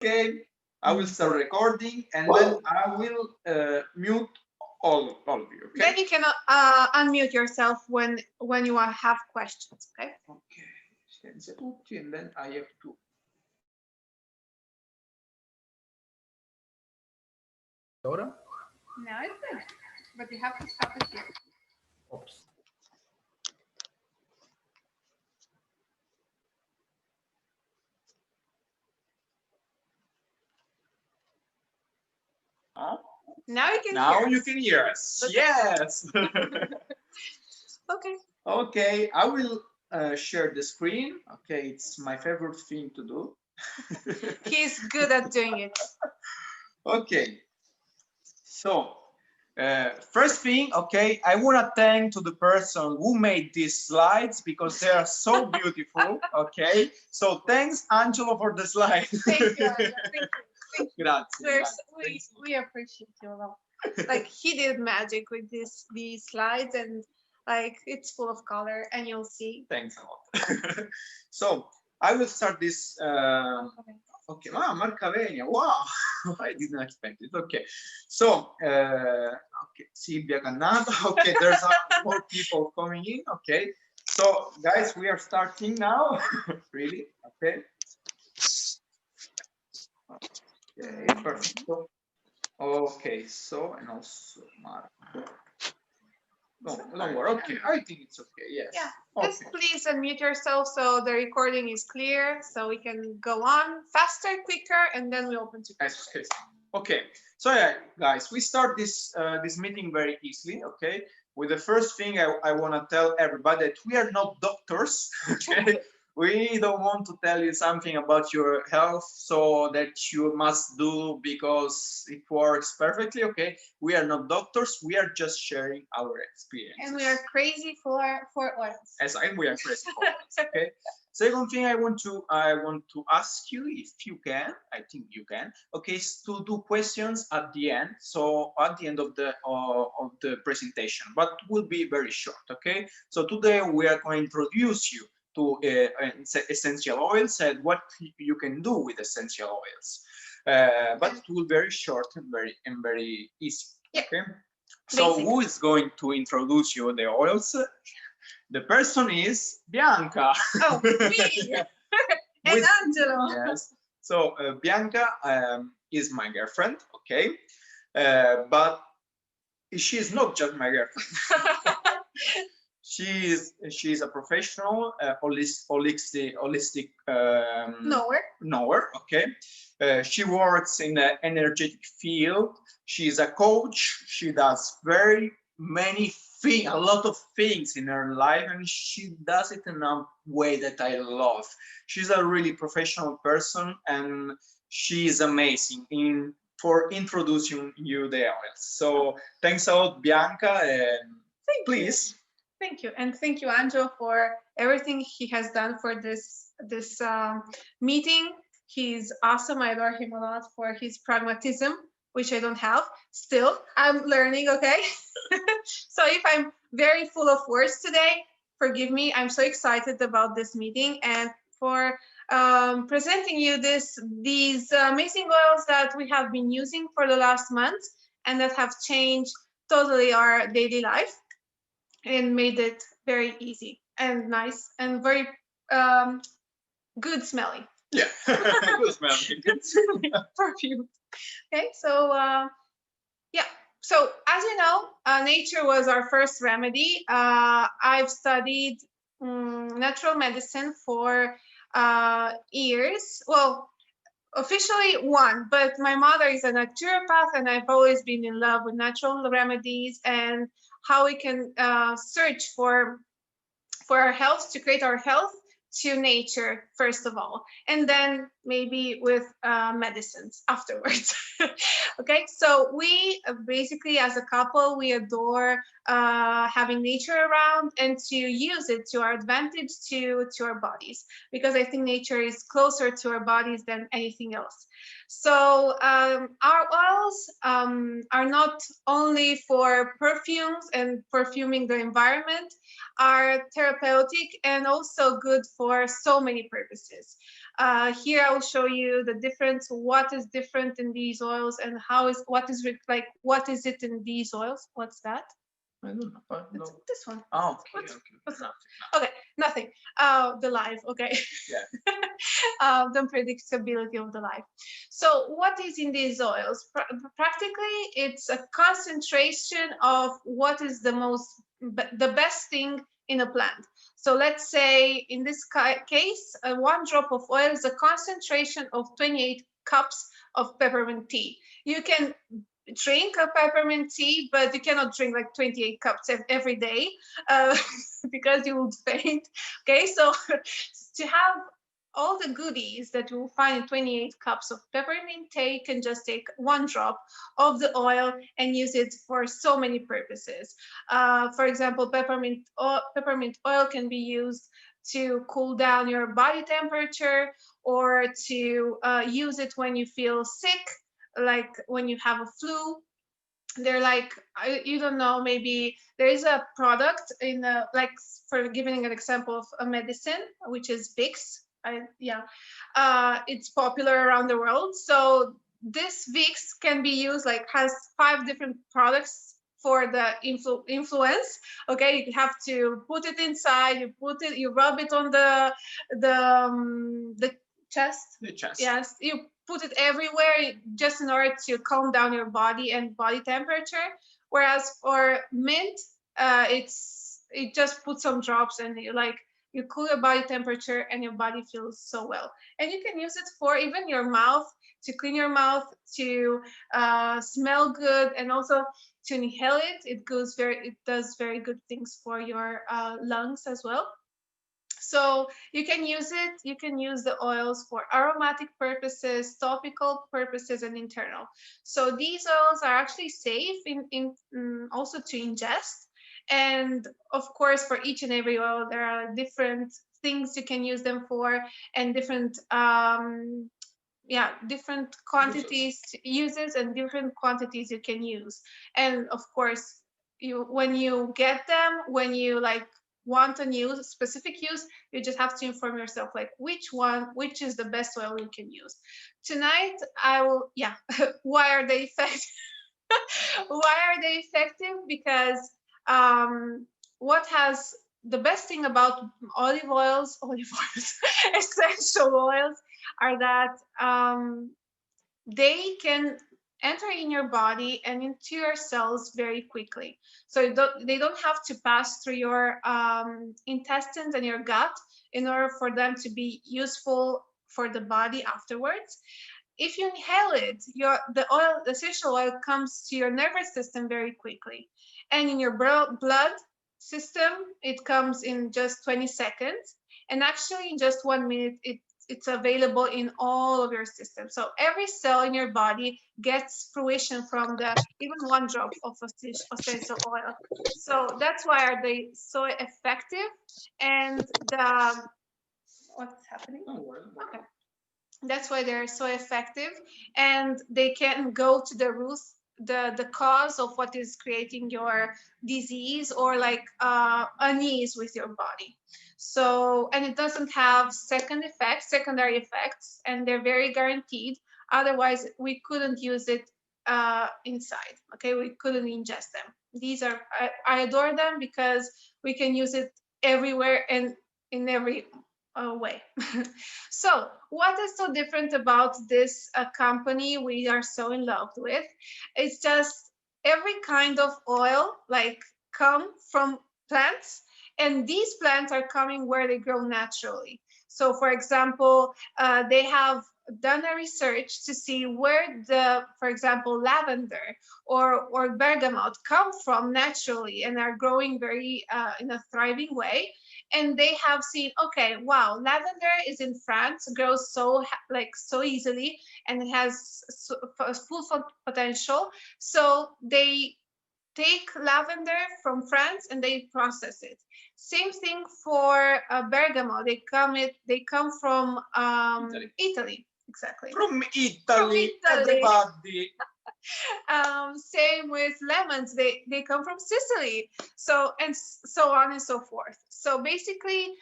Okay, I will start recording and then I will mute all of you. Okay. Then you can unmute yourself when you have questions. Okay. Okay. Senza tutti, and then I have to. Ora? Now it's good, but you have to stop it here. Oops. Now you can Now hear you us. can hear us. Yes. Okay. Okay, I will share the screen. Okay, it's my favorite thing to do. He's good at doing it. Okay, so first thing, okay, I want to thank to the person who made these slides because they are so beautiful. Okay, so thanks, Angelo, for the slide. Thank you, Angelo. Thank you. Thank you. Grazie. We appreciate you a lot. Like he did magic with these slides, and like it's full of color, and you'll see. Thanks a lot. So I will start this. Okay, Marcavenia, wow, I didn't expect it. Okay, so okay, Silvia Cannata. Okay, there's more people coming in. Okay, so guys, we are starting now. Really? Okay. Okay, perfect. Okay, so and also Marco. Don't worry. Okay, I think it's okay. Yes. Yeah. Okay. Just please unmute yourself so the recording is clear, so we can go on faster, quicker, and then we open to questions. Okay. So yeah, guys, we start this meeting very easily. Okay. With the first thing, I want to tell everybody that we are not doctors. Okay. We don't want to tell you something about your health so that you must do because it works perfectly. Okay, we are not doctors. We are just sharing our experience. And we are crazy for oils. As we are crazy for oils. Okay. Second thing I want to ask you, if you can, I think you can. Okay, is to do questions at the end. So at the end of the presentation, but will be very short. Okay. So today we are going to introduce you to essential oils and what you can do with essential oils. But it will be very short and very easy. Yeah. Okay. So Basic. who is going to introduce you the oils? The person is Bianca. Oh, me. And Angelo. Yes. So Bianca is my girlfriend. Okay. But she is not just my girlfriend. She's a professional holistic knower. Okay, she works in the energetic field. She's a coach. She does very many things, a lot of things in her life, and she does it in a way that I love. She's a really professional person, and she is amazing for introducing you the oils. So thanks a lot, Bianca, and please. Thank you, and thank you, Angelo, for everything he has done for this meeting. He's awesome. I adore him a lot for his pragmatism, which I don't have. Still, I'm learning. Okay, so if I'm very full of words today, forgive me. I'm so excited about this meeting and for presenting you these amazing oils that we have been using for the last month and that have changed totally our daily life and made it very easy and nice and very good smelling. Yeah, good smelling. Perfume. Okay, so yeah. So as you know, nature was our first remedy. I've studied natural medicine for years. Well, officially one, but my mother is a naturopath, and I've always been in love with natural remedies and how we can search for our health, to create our health to nature first of all, and then maybe with medicines afterwards. Okay, so we basically as a couple, we adore having nature around and to use it to our advantage to our bodies, because I think nature is closer to our bodies than anything else. So our oils are not only for perfumes and perfuming the environment, are therapeutic and also good for so many purposes. Here I will show you the difference, what is different in these oils, and what is it in these oils. What's that? I don't know. It's this one. Oh, okay. What's nothing? Okay, nothing. The life. Okay. Yeah. The predictability of the life. So what is in these oils? Practically, it's a concentration of what is the best thing in a plant. So let's say in this case, 1 drop of oil is a concentration of 28 cups of peppermint tea. You can drink a peppermint tea, but you cannot drink like 28 cups every day because you would faint. Okay, so to have all the goodies that you will find in 28 cups of peppermint tea, you can just take 1 drop of the oil and use it for so many purposes. For example, peppermint oil can be used to cool down your body temperature, or to use it when you feel sick, like when you have a flu. They're like, you don't know, maybe there is a product in like, for giving an example of a medicine, which is Vicks. It's popular around the world. So this Vicks can be used, like, has 5 different products for the influence. Okay, you have to put it inside, you rub it on the chest. The chest. Yes, you put it everywhere just in order to calm down your body and body temperature. Whereas for mint, it just puts some drops and you cool your body temperature and your body feels so well. And you can use it for even your mouth, to clean your mouth, to smell good, and also to inhale it. It does very good things for your lungs as well. So you can use it. You can use the oils for aromatic purposes, topical purposes, and internal. So these oils are actually safe also to ingest. And of course, for each and every oil, there are different things you can use them for, and different different quantities uses and different quantities you can use. And of course, when you get them, when you want a new specific use, you just have to inform yourself which is the best oil you can use. Tonight I will why are they effective? Why are they effective? Because what has the best thing about olive oils essential oils are that they can enter in your body and into your cells very quickly. So they don't have to pass through your intestines and your gut in order for them to be useful for the body afterwards. If you inhale it, the essential oil comes to your nervous system very quickly. And in your blood system, it comes in just 20 seconds. And actually, in just 1 minute, it's available in all of your systems. So every cell in your body gets fruition from even 1 drop of essential oil. So that's why are they so effective. And what's happening? Okay. That's why they're so effective, and they can go to the root, the cause of what is creating your disease, or unease with your body. So, and it doesn't have secondary effects, and they're very guaranteed. Otherwise, we couldn't use it inside. Okay, we couldn't ingest them. These are I adore them because we can use it everywhere and in every way. So what is so different about this company we are so in love with? It's just every kind of oil come from plants, and these plants are coming where they grow naturally. So for example, they have done a research to see where for example, lavender or bergamot come from naturally and are growing very in a thriving way. And they have seen, okay, wow, lavender is in France, grows so easily, and it has full potential. So they take lavender from France and they process it. Same thing for bergamot. They come from Italy. Exactly. From Italy, everybody. Same with lemons, they come from Sicily. So, and so on and so forth. So basically,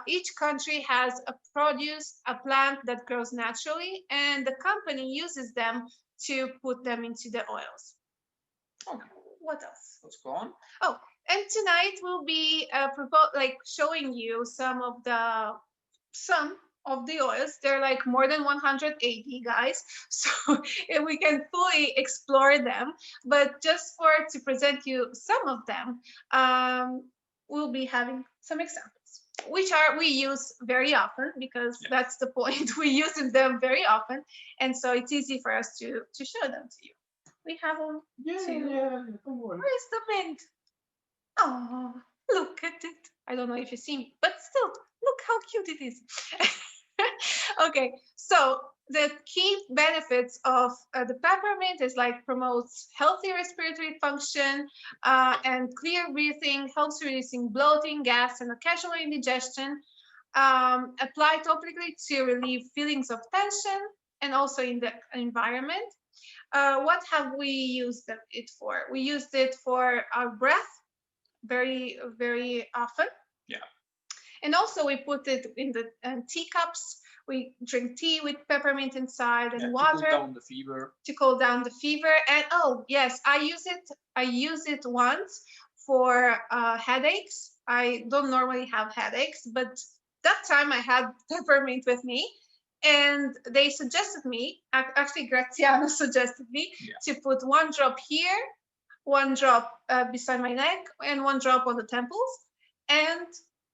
each country has a produce, a plant that grows naturally, and the company uses them to put them into the oils. Okay. What else? Let's go on. Oh, and tonight we'll be showing you some of the oils. They're like more than 180, guys, so we can fully explore them. But just to present you some of them, we'll be having some examples, which we use very often, because that's the point. We use them very often, and so it's easy for us to show them to you. We have them. Yeah. Where's the mint? Oh, look at it. I don't know if you see me, but still, look how cute it is. Okay, so the key benefits of the peppermint is like promotes healthy respiratory function and clear breathing, helps reducing bloating, gas, and occasional indigestion. Apply topically to relieve feelings of tension and also in the environment. What have we used it for? We used it for our breath very, very often. Yeah. And also we put it in the teacups. We drink tea with peppermint inside and water. To cool down the fever. To cool down the fever. And oh yes, I use it once for headaches. I don't normally have headaches, but that time I had peppermint with me. And they suggested me, actually Graziano suggested me to put 1 drop here, 1 drop beside my neck, and 1 drop on the temples. And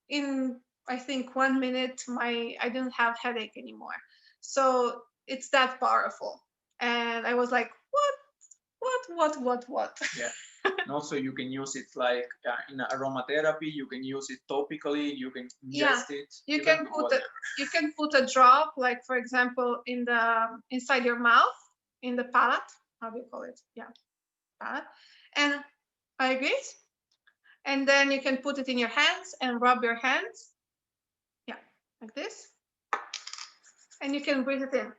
in, I think, 1 minute, I didn't have headache anymore. So it's that powerful. And I was like, what? Yeah. And also you can use it like in aromatherapy. You can use it topically. You can ingest it. You can put a drop, like for example, in the inside your mouth, in the palate. How do you call it? Yeah, palate. And I agree. And then you can put it in your hands and rub your hands. Yeah, like this. And you can breathe it in.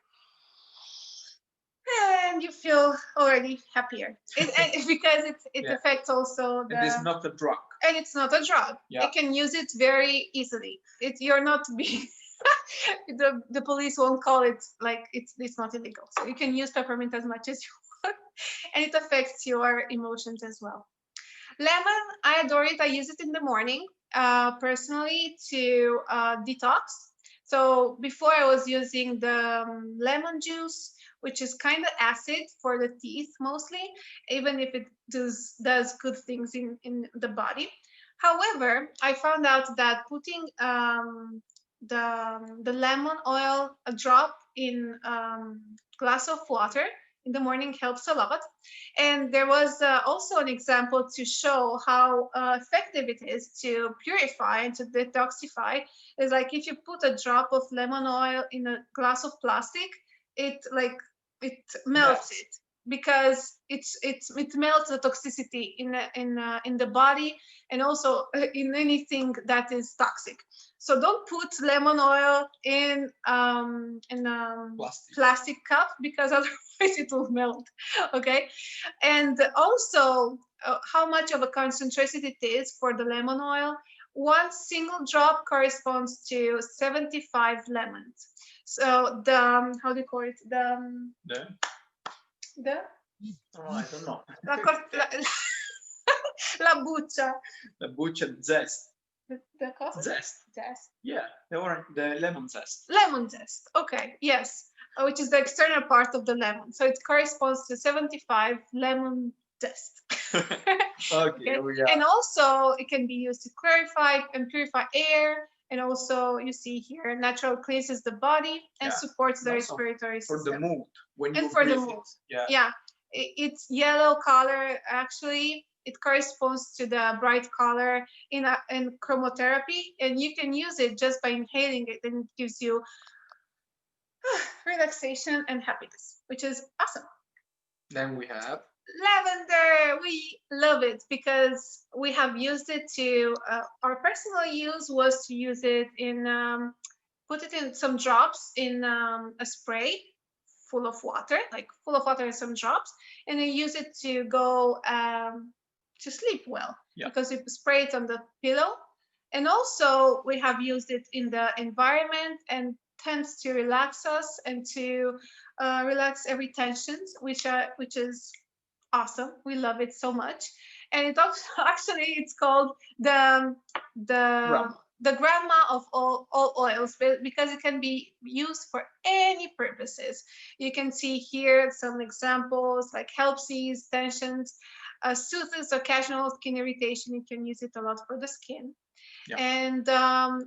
And you feel already happier. Because it affects also the... It is not a drug. And it's not a drug. Yeah. You can use it very easily. You're not being... the police won't call it like it's not illegal. So you can use peppermint as much as you want. And it affects your emotions as well. Lemon, I adore it. I use it in the morning, personally, to detox. So before I was using the lemon juice, which is kind of acid for the teeth mostly, even if it does good things in the body. However, I found out that putting the lemon oil, a drop in glass of water in the morning helps a lot. And there was also an example to show how effective it is to purify and to detoxify. It's like if you put a drop of lemon oil in a glass of plastic, it melts it, because it melts the toxicity in the body and also in anything that is toxic. So don't put lemon oil in plastic cup, because otherwise it will melt. Okay, and also how much of a concentration it is for the lemon oil. 1 single drop corresponds to 75 lemons. So the how do you call it? I don't know. La buccia. The buccia zest. The cosa? Zest. Zest. Yeah, the lemon zest. Lemon zest. Okay, yes, which is the external part of the lemon. So it corresponds to 75 lemon zest. Okay. And also it can be used to clarify and purify air. And also you see here, natural cleanses the body and supports the respiratory system. For the mood. Yeah. It's yellow color, actually. It corresponds to the bright color in chromotherapy, and you can use it just by inhaling it, and it gives you relaxation and happiness, which is awesome. Then we have lavender. We love it because we have used it to, our personal use was to use it in, put it in some drops in a spray full of water, like full of water and some drops, and then use it to go to sleep well, because we spray it on the pillow. And also we have used it in the environment and tends to relax us and to relax every tensions, which is awesome. We love it so much. And it also actually it's called the grandma of all oils, because it can be used for any purposes. You can see here some examples like helps ease tensions, soothes occasional skin irritation. You can use it a lot for the skin. And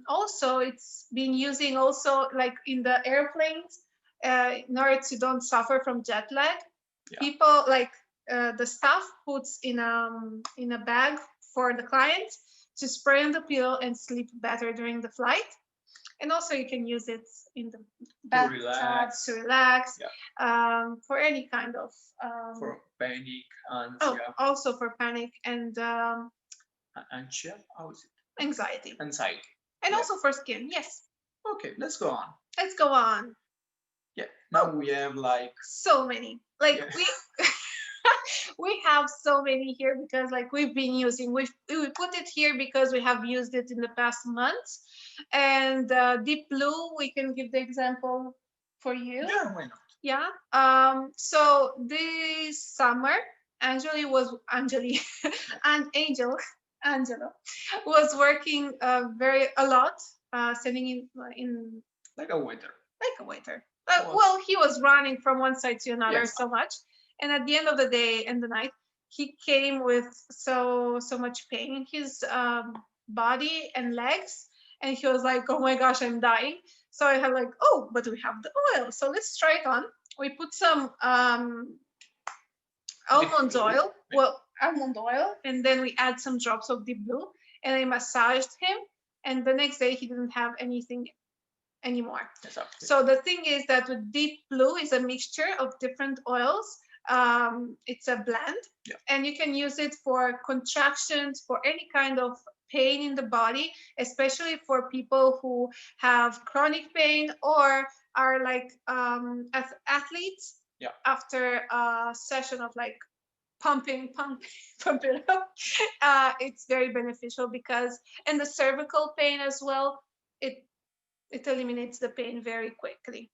also it's been using also like in the airplanes, in order to don't suffer from jet lag. People like the staff puts in a bag for the client to spray on the pillow and sleep better during the flight. And also you can use it in the bathtub to relax, for any kind of for panic and also for panic and anxiety. How is it? Anxiety. And also for skin. Yes. Okay, let's go on. Yeah, now we have like so many, like we have so many here, because like we've been using, we put it here because we have used it in the past months. And deep blue, we can give the example for you. Yeah, why not? So this summer, Angelo was working a lot, sitting in like a waiter. Well, he was running from one side to another so much. And at the end of the day and the night, he came with so much pain in his body and legs. And he was like, oh my gosh, I'm dying. So I had like, oh, but we have the oil. So let's try it on. We put some almond oil, and then we add some drops of deep blue, and I massaged him. And the next day he didn't have anything anymore. So the thing is that with deep blue is a mixture of different oils. It's a blend, and you can use it for contractions, for any kind of pain in the body, especially for people who have chronic pain or are like athletes. After a session of like pumping up, it's very beneficial, because, and the cervical pain as well, it eliminates the pain very quickly.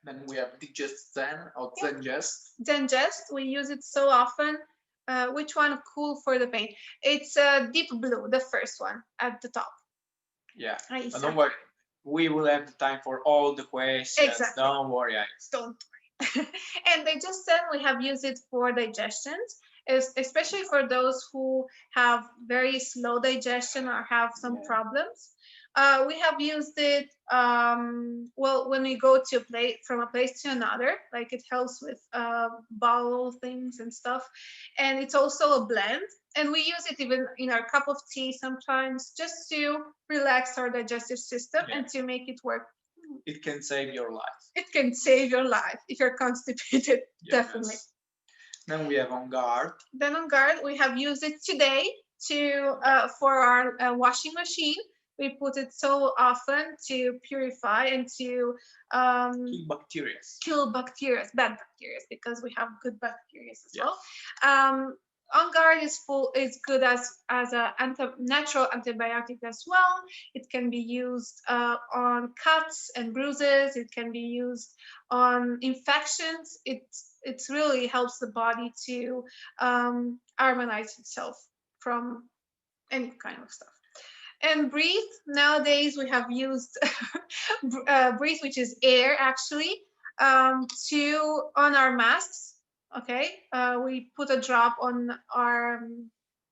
Then we have Digest Zen or Zengest. Zengest, we use it so often. Which one cool for the pain? It's deep blue, the first one at the top. But don't worry, we will have the time for all the questions. Exactly. Don't worry, Iris. Don't worry. And Digest Zen, we have used it for digestions, especially for those who have very slow digestion or have some problems. We have used it well when we go to from a place to another, like it helps with bowel things and stuff. And it's also a blend, and we use it even in our cup of tea sometimes, just to relax our digestive system and to make it work. It can save your life. It can save your life if you're constipated. Definitely. Then we have On Guard. Then On Guard, we have used it today for our washing machine. We put it so often to purify and to kill bacteria, bad bacteria, because we have good bacteria as well. On Guard is good as a natural antibiotic as well. It can be used on cuts and bruises. It can be used on infections. It really helps the body to harmonize itself from any kind of stuff. And Breathe, nowadays we have used Breathe, which is air actually, on our masks. Okay, we put a drop on our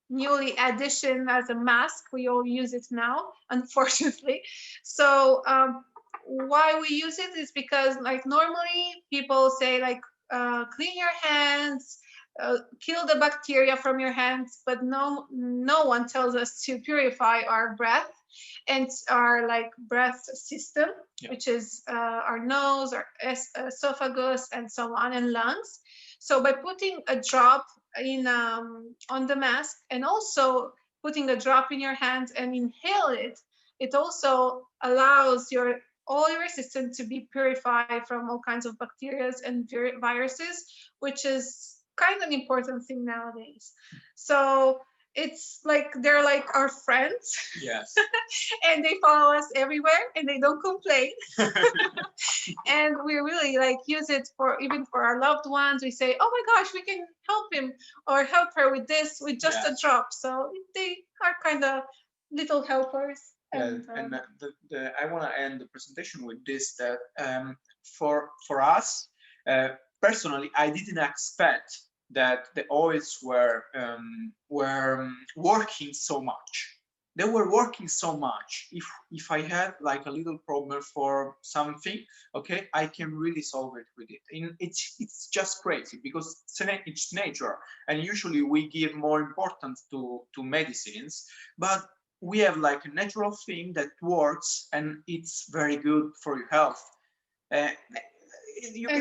newly addition as a mask. We all use it now, unfortunately. So why we use it is because, like, normally people say like clean your hands, kill the bacteria from your hands, but no one tells us to purify our breath and our breath system, which is our nose, our esophagus, and so on, and lungs. So by putting a drop in on the mask, and also putting a drop in your hands and inhale it, it also allows all your system to be purified from all kinds of bacteria and viruses, which is kind of an important thing nowadays. So it's like they're like our friends. Yes. And they follow us everywhere and they don't complain. And we really like use it for even for our loved ones. We say, oh my gosh, we can help him or help her with this with just a drop. So they are kind of little helpers. And I want to end the presentation with this, that for us personally, I didn't expect that the oils were working so much. They were working so much. If I had like a little problem for something, okay, I can really solve it with it. And it's just crazy because it's nature, and usually we give more importance to medicines, but we have like a natural thing that works and it's very good for your health. And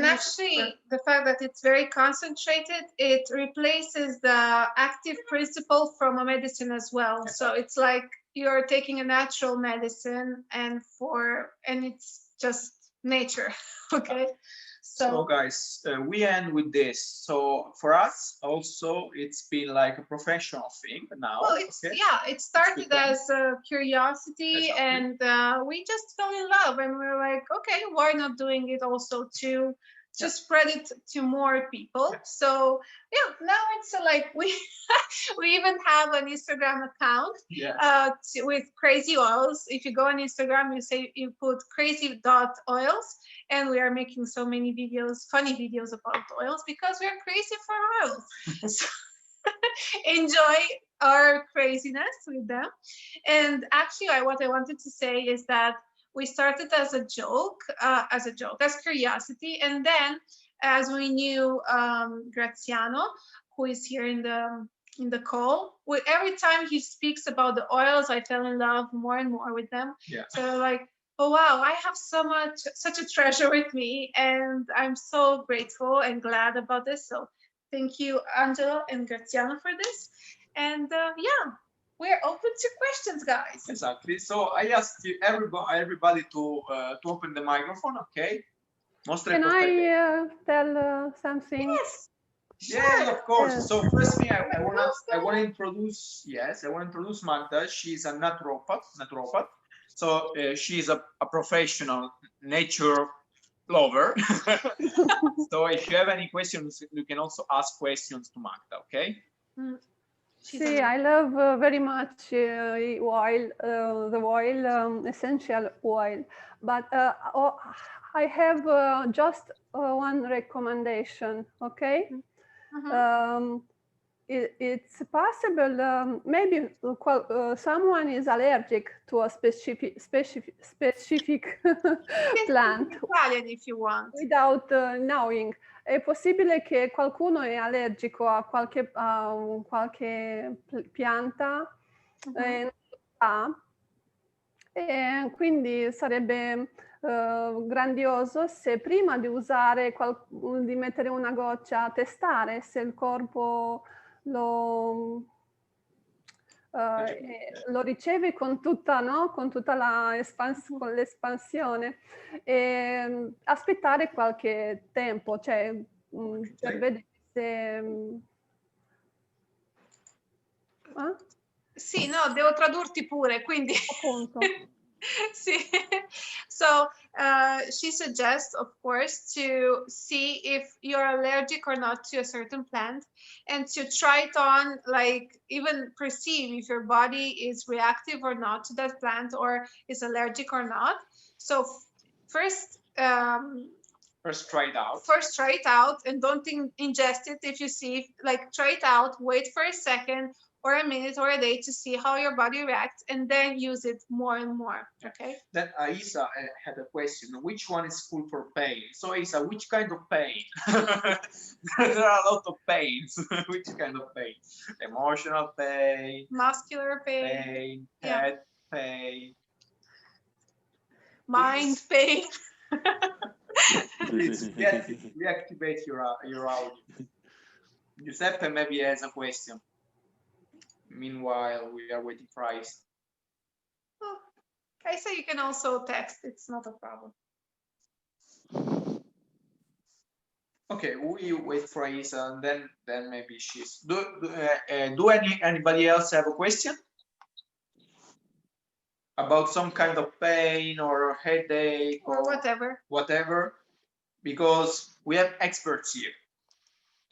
actually, the fact that it's very concentrated, it replaces the active principle from a medicine as well. So it's like you're taking a natural medicine and it's just nature. Okay. So guys, we end with this. So for us also, it's been like a professional thing now. Well, it started as a curiosity, and we just fell in love, and we were like, okay, why not doing it also to spread it to more people? So now it's like we even have an Instagram account with crazy oils. If you go on Instagram, you put crazy.oils, and we are making so many videos, funny videos about oils, because we are crazy for oils. So enjoy our craziness with them. And actually, what I wanted to say is that we started as a joke, as curiosity, and then as we knew Graziano, who is here in the call, every time he speaks about the oils, I fell in love more and more with them. So like, oh wow, I have such a treasure with me, and I'm so grateful and glad about this. So thank you, Angelo and Graziano, for this. And we're open to questions, guys. Exactly. So I asked everybody to open the microphone, okay? Can I tell something? Yes. Yeah, of course. Yes. So first thing I want to introduce. Yes, I want to introduce Magda. She's a naturopath. So she's a professional nature lover. So if you have any questions, you can also ask questions to Magda. Okay. See, I love very much oil, the oil, essential oil, but I have just one recommendation, okay? It's possible, maybe someone is allergic to a specific plant. Italian, if you want. Without knowing. È possibile che qualcuno è allergico a qualche pianta e quindi sarebbe grandioso se prima di usare, di mettere una goccia, testare se il corpo lo riceve con tutta, no? Con tutta con l'espansione, e aspettare qualche tempo, cioè per vedere se... Sì, no, devo tradurti pure, quindi... Appunto. Sì. So she suggests, of course, to see if you're allergic or not to a certain plant, and to try it on, like even perceive if your body is reactive or not to that plant, or is allergic or not. So first try it out. First try it out, and don't ingest it. If you see, like, try it out, wait for a second or a minute or a day to see how your body reacts, and then use it more and more. Okay. Then Isa had a question: which one is full for pain? So Isa, which kind of pain? There are a lot of pains. Which kind of pain? Emotional pain, muscular pain, head pain, mind pain. Please reactivate your audio. Giuseppe maybe has a question. Meanwhile, we are waiting for Ice. Okay, so you can also text. It's not a problem. Okay, we wait for Isa, and then maybe she's. Do anybody else have a question about some kind of pain or headache or whatever? Whatever, because we have experts here.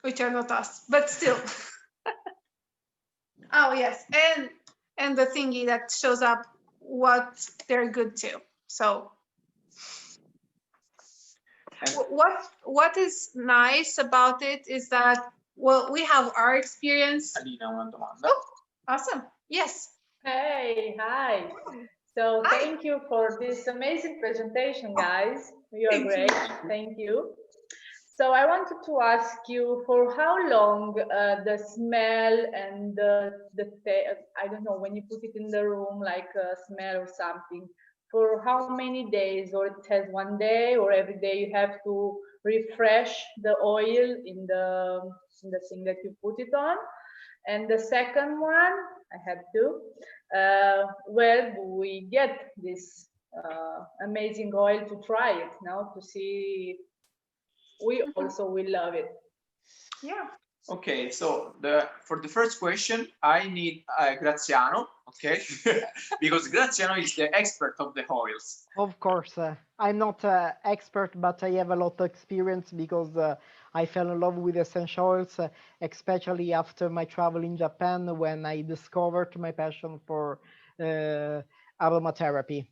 Which are not us, but still. Oh yes, and the thingy that shows up what they're good to. So what is nice about it is that, well, we have our experience. Alina, una domanda. Oh, awesome. Yes. Hey, hi. So Hi. thank you for this amazing presentation, guys. You are great. Thank you. So I wanted to ask you, for how long the smell and the I don't know, when you put it in the room, like a smell or something, for how many days, or it has one day, or every day you have to refresh the oil in the thing that you put it on? And the second one, I have to, where do we get this amazing oil to try it now, to see we also will love it? Yeah. Okay, so for the first question, I need Graziano, okay, because Graziano is the expert of the oils. Of course, I'm not an expert, but I have a lot of experience because I fell in love with essential oils, especially after my travel in Japan, when I discovered my passion for aromatherapy.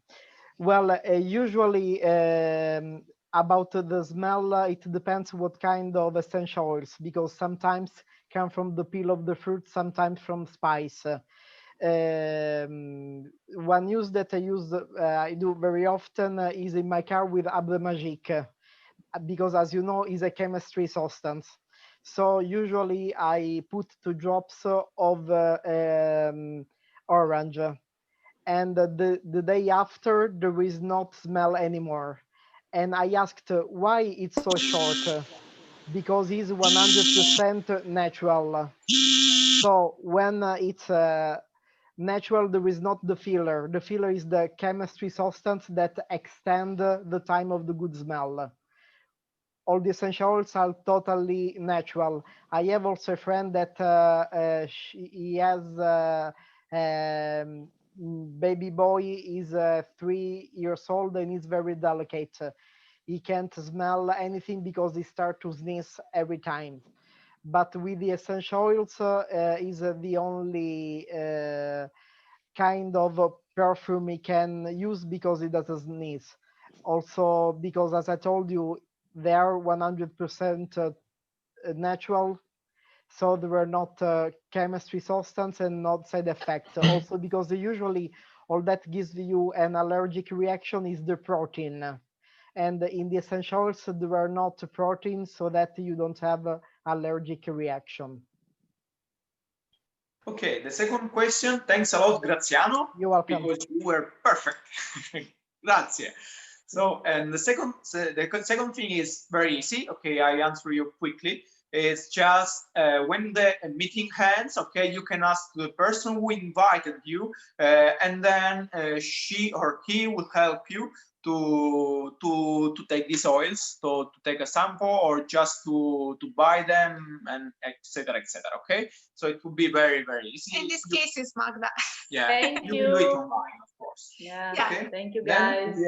Well, usually about the smell, it depends what kind of essential oils, because sometimes come from the peel of the fruit, sometimes from spice. One use that I do very often is in my car with Arbre Magique, because as you know, is a chemistry substance. So usually I put 2 drops of orange, and the day after there is not smell anymore. And I asked why it's so short, because it's 100% natural. So when it's natural, there is not the filler. The filler is the chemistry substance that extend the time of the good smell. All the essential oils are totally natural. I have also a friend that he has baby boy is 3 years old and is very delicate. He can't smell anything because he starts to sneeze every time. But with the essential oils is the only kind of perfume he can use because it doesn't sneeze. Also because, as I told you, they are 100% natural, so there were not chemistry substance and not side effects. Also because usually all that gives you an allergic reaction is the protein, and in the essential oils there are not proteins, so that you don't have allergic reaction. Okay, the second question. Thanks a lot, Graziano. You're welcome. Because you were perfect. Grazie. So, and the second thing is very easy. Okay, I answer you quickly. It's just when the meeting ends, okay, you can ask the person who invited you, and then she or he will help you to take these oils, to take a sample, or just to buy them, and etc. Okay, so it would be very, very easy. In this case, it's Magda. Yeah, Thank you you. can do it online, of course. Yeah, Okay. Thank you, Then guys.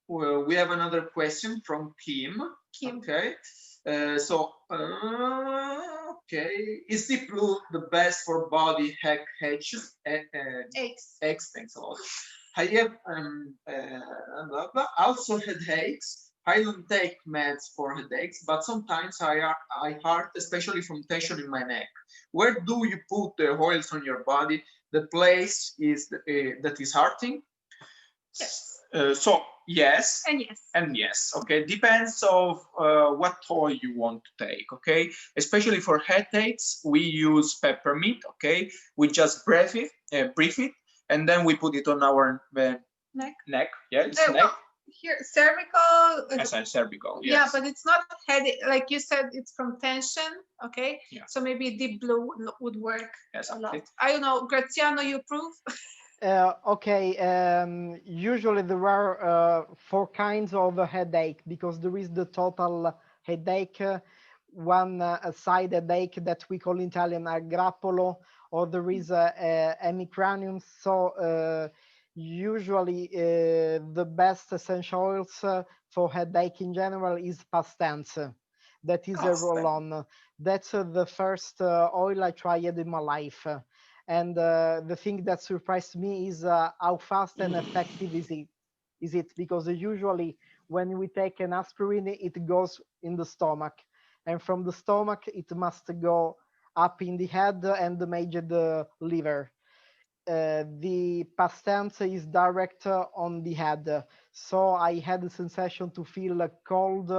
we have another question from Kim. Okay. Okay, is Deep Blue the best for body aches? Aches, thanks a lot. I have also headaches. I don't take meds for headaches, but sometimes I hurt, especially from tension in my neck. Where do you put the oils on your body? The place is that is hurting. Yes. So yes and yes. Okay, depends of what oil you want to take. Okay, especially for headaches, we use peppermint. Okay, we just brief it, and then we put it on our neck. Yeah, it's neck. Well, here, cervical. Yes, cervical. Yes. Yeah, but it's not headache. Like you said, it's from tension. Okay. Yeah. So maybe Deep Blue would work Yes, a lot. okay. I don't know, Graziano, you approve? Okay, usually there are four kinds of headache because there is the total headache, one side headache that we call in Italian a grappolo, or there is a hemicranium. So usually the best essential oils for headache in general is Pastance. That is a roll-on. That's the first oil I tried in my life. And the thing that surprised me is how fast and effective is it, because usually when we take an aspirin it goes in the stomach, and from the stomach it must go up in the head and major the liver. The past tense is direct on the head, so I had the sensation to feel cold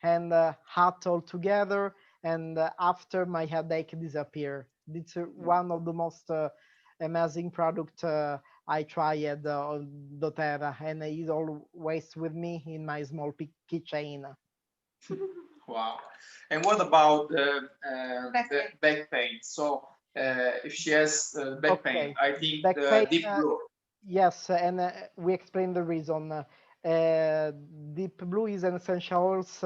and hot all together, and after my headache disappear. It's one of the most amazing product I tried on doTERRA, and it's always with me in my small keychain. Wow. And what about the pain. back pain? So if she has back pain, I think Back the pain, deep blue. yes, and we explain the reason. Deep Blue is an essential oils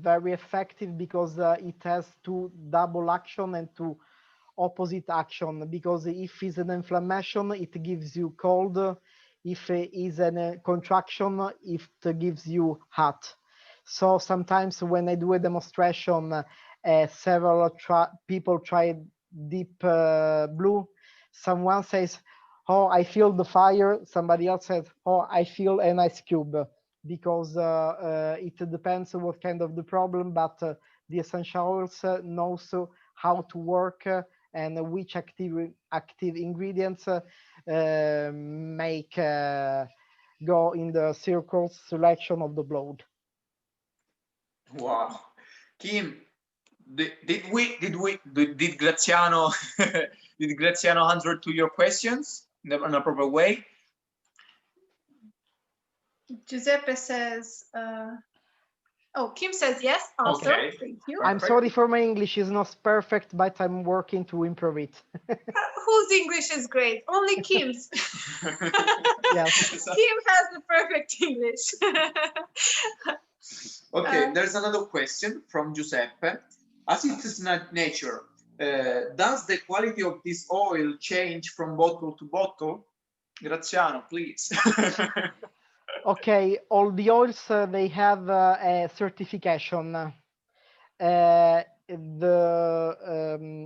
very effective because it has two double action and two opposite action. Because if it's an inflammation, it gives you cold. If it is a contraction, it gives you hot. So sometimes when I do a demonstration, several people try Deep Blue. Someone says, "Oh, I feel the fire." Somebody else says, "Oh, I feel an ice cube," because it depends on what kind of the problem. But the essential oils knows how to work and which active ingredients make go in the circle selection of the blood. Wow. Kim, did Graziano did Graziano answer to your questions in a proper way? Giuseppe says, oh, Kim says yes, also. Okay. Thank you. I'm sorry for my English is not perfect, but I'm working to improve it. Whose English is great? Only Kim's. Yes. Kim has the perfect English. Okay, there's another question from Giuseppe. As it is not nature, does the quality of this oil change from bottle to bottle? Graziano, please. Okay, all the oils they have a certification. The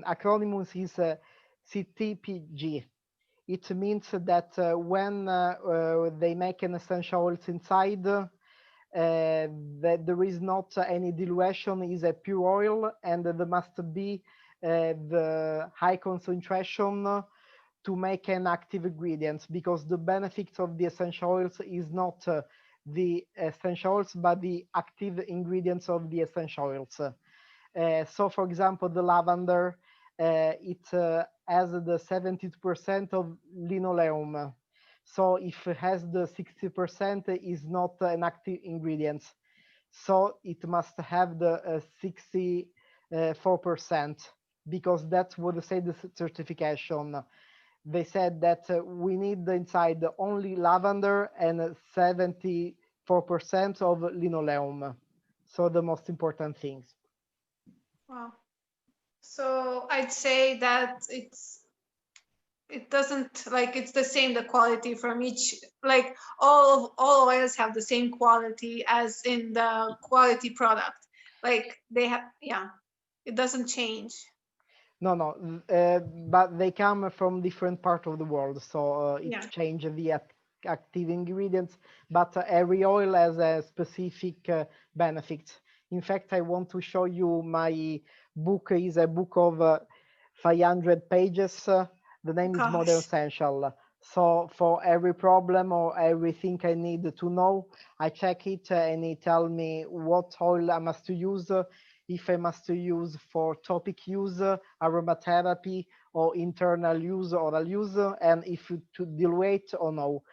acronym is CTPG. It means that when they make an essential oils inside, that there is not any dilution, is a pure oil, and there must be the high concentration to make an active ingredient, because the benefits of the essential oils is not the essential oils but the active ingredients of the essential oils. So for example, the lavender, it has the 70% of linoleum. So if it has the 60% is not an active ingredient. So it must have the 64%, because that's what they say the certification. They said that we need inside only lavender and 74% of linoleum. So the most important things. Wow. So I'd say that it doesn't, like, it's the same, the quality from each, like all oils have the same quality as in the quality product. Like they have, yeah, it doesn't change. No, but they come from different part of the world, so it Yeah. changes the active ingredients, but every oil has a specific benefit. In fact, I want to show you my book. Is a book of 500 pages. The name is Modern Gosh. Essential. So for every problem or everything I need to know, I check it and it tell me what oil I must use, if I must use for topic use, aromatherapy, or internal use, oral use, and if to dilute or no.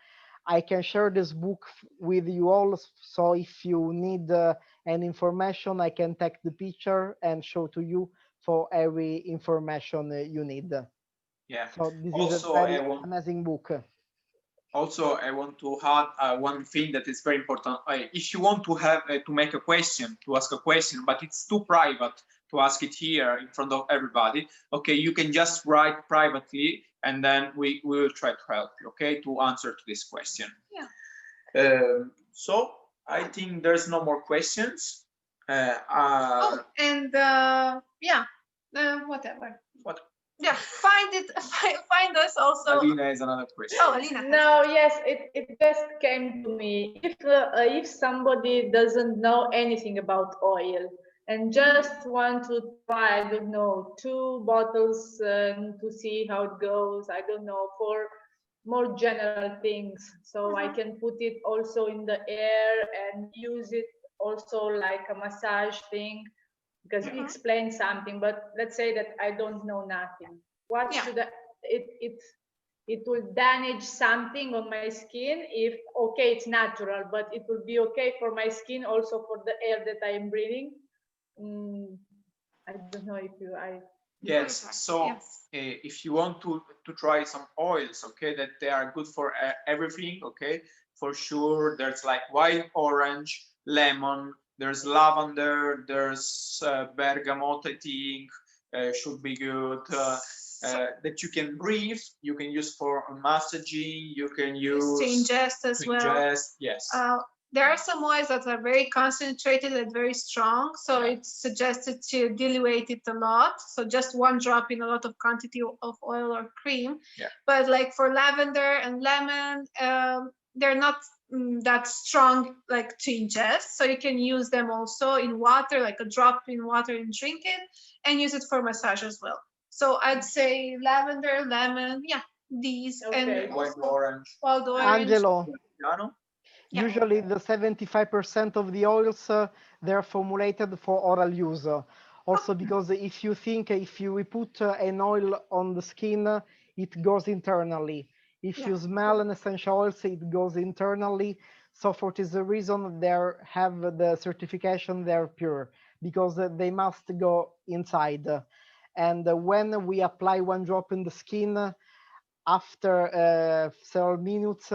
I can share this book with you all. So if you need any information, I can take the picture and show to you for every information you need. Yeah. So this is Also, a very amazing book. Also, I want to add one thing that is very important. If you want to have to make a question, to ask a question, but it's too private to ask it here in front of everybody, okay, you can just write privately, and then we will try to help you, okay, to answer to this question. Yeah. So I think there's no more questions. Oh, and yeah, whatever. What? Yeah, find us also. Alina has another question. Oh, Alina. No, yes, it just came to me. If somebody doesn't know anything about oil and just want to try, I don't know, 2 bottles to see how it goes, I don't know, for more general things. So I can put it also in the air and use it also like a massage thing, because you explained something, but let's say that I don't know nothing. What should I, it will damage something on my skin if, okay, it's natural, but it will be okay for my skin, also for the air that I am breathing. I don't know if Yes, so if you want to try some oils, okay, that they are good for everything, okay, for sure, there's like wild orange, lemon, there's lavender, there's bergamot, I think, should be good, that you can breathe, you can use for massaging, you can use to ingest as well. Yes. There are some oils that are very concentrated and very strong, so it's suggested to dilute it a lot. So just 1 drop in a lot of quantity of oil or cream. Yeah. But like for lavender and lemon, they're not that strong like to ingest. So you can use them also in water, like a drop in water and drink it, and use it for massage as well. So I'd say lavender, lemon, these, and wild orange. Wild orange. Angelo. Yeah. Usually the 75% of the oils, they're formulated for oral use. Also because if you think, if we put an oil on the skin, it goes internally. If you smell an essential oils, it goes internally. So for this reason, they have the certification they're pure, because they must go inside. And when we apply 1 drop in the skin, after several minutes,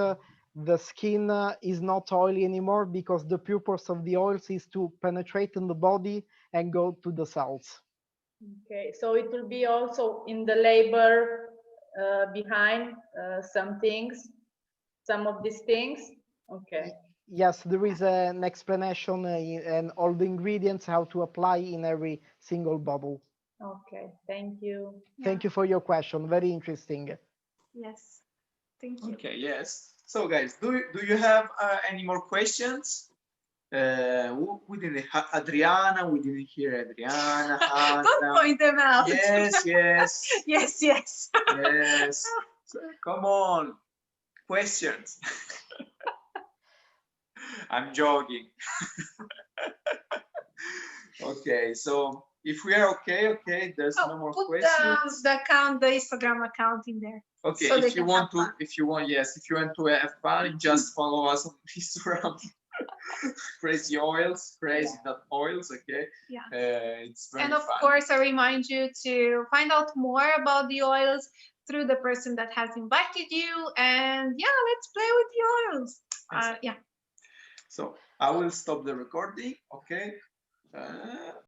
the skin is not oily anymore, because the purpose of the oils is to penetrate in the body and go to the cells. Okay, so it will be also in the label behind some things, some of these things. Okay. Yes, there is an explanation and all the ingredients, how to apply in every single bottle. Okay, thank you. Thank you for your question. Very interesting. Yes, thank you. Okay, yes. So guys, do you have any more questions? We didn't Adriana, we didn't hear Adriana. Don't point them out. Yes. Yes. Yes. So, come on, questions. I'm joking. Okay, so if we are okay, there's no more questions. Put the account, the Instagram account in there. Okay, so if you want to have fun, just follow us on Instagram. Crazy oils, crazy.oils, okay? Yeah. It's very And of fun. course, I remind you to find out more about the oils through the person that has invited you. And yeah, let's play with the oils. Yeah. So I will stop the recording, okay?